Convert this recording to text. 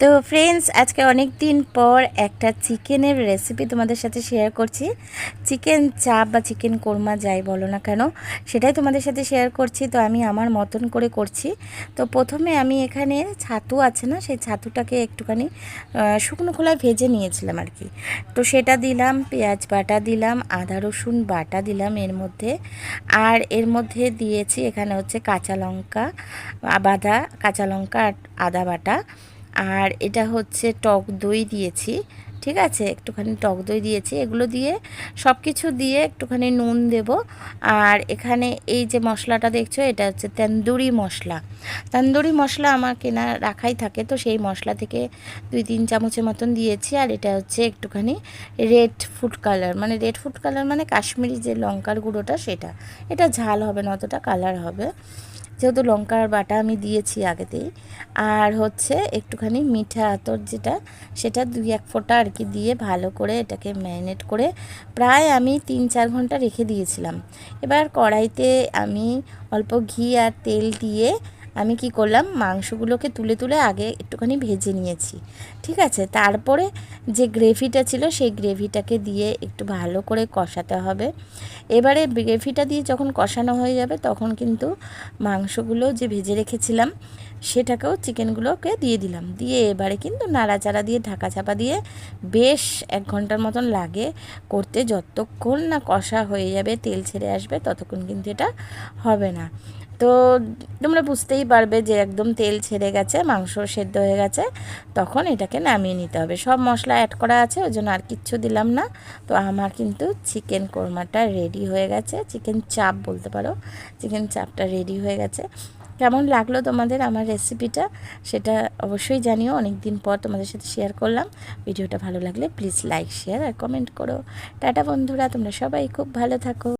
তো ফ্রেন্ডস, আজকে অনেক দিন পর একটা চিকেনের রেসিপি তোমাদের সাথে শেয়ার করছি। চিকেন চাপ বা চিকেন কোরমা যাই বলো না কেন, সেটাই তোমাদের সাথে শেয়ার করছি। তো আমি আমার মতন করে করছি। তো প্রথমে আমি এখানে ছাতু আছে না, সেই ছাতুটাকে একটুখানি শুকনো খোলায় ভেজে নিয়েছিলাম আর কি। তো সেটা দিলাম, পেঁয়াজ বাটা দিলাম, আদা রসুন বাটা দিলাম এর মধ্যে। আর এর মধ্যে দিয়েছি এখানে হচ্ছে কাঁচা লঙ্কা বাটা, কাঁচা লঙ্কা আর আদা বাটা। আর এটা হচ্ছে টক দই দিয়েছি, ঠিক আছে, একটুখানি টক দই দিয়েছি। এগুলো দিয়ে সব কিছু দিয়ে একটুখানি নুন দেব। আর এখানে এই যে মশলাটা দেখছো, এটা হচ্ছে তন্দুরি মশলা। তন্দুরি মশলা আমার কেনা রাখাই থাকে, তো সেই মশলা থেকে 2-3 চামচের মতন দিয়েছি। আর এটা হচ্ছে একটুখানি রেড ফুড কালার, মানে রেড ফুড কালার মানে কাশ্মীরি যে লঙ্কার গুঁড়োটা, সেটা। এটা ঝাল হবে না, অতটা কালার হবে, যেহেতু লঙ্কার বাটা আমি দিয়েছি আগেতেই। আর হচ্ছে একটুখানি মিঠা আতর যেটা, সেটা 2-1 ফোঁটা আর কি দিয়ে ভালো করে এটাকে ম্যারিনেট করে প্রায় আমি 3-4 ঘন্টা রেখে দিয়েছিলাম। এবার কড়াইতে আমি অল্প ঘি আর তেল দিয়ে আমি কি করলাম, মাংসগুলোকে তুলে তুলে আগে একটুখানি ভেজে নিয়েছি, ঠিক আছে। তারপরে যে গ্রেভিটা ছিল সেই গ্রেভিটাকে দিয়ে একটু ভালো করে কষাতে হবে। এবারে গ্রেভিটা দিয়ে যখন কষানো হয়ে যাবে, তখন কিন্তু মাংসগুলো যে ভেজে রেখেছিলাম সেটাকেও, চিকেনগুলোকে দিয়ে দিলাম। দিয়ে এবারে কিন্তু নাড়াচাড়া দিয়ে ঢাকা চাপা দিয়ে বেশ 1 ঘন্টার মতন লাগে করতে। যতক্ষণ না কষা হয়ে যাবে, তেল ছেড়ে আসবে, ততক্ষণ কিন্তু এটা হবে না। তো তোমরা বুঝতেই পারবে যে একদম তেল ছেড়ে গেছে, মাংস সেদ্ধ হয়ে গেছে, তখন এটাকে নামিয়ে নিতে হবে। সব মশলা অ্যাড করা আছে, ওই জন্য আর কিচ্ছু দিলাম না। তো আমার কিন্তু চিকেন কোরমাটা রেডি হয়ে গেছে, চিকেন চাপ বলতে পারো, চিকেন চাপটা রেডি হয়ে গেছে। কেমন লাগলো তোমাদের আমার রেসিপিটা, সেটা অবশ্যই জানিও। অনেক দিন পর তোমাদের সাথে শেয়ার করলাম। ভিডিওটা ভালো লাগলে প্লিজ লাইক, শেয়ার আর কমেন্ট করো। টাটা বন্ধুরা, তোমরা সবাই খুব ভালো থাকো।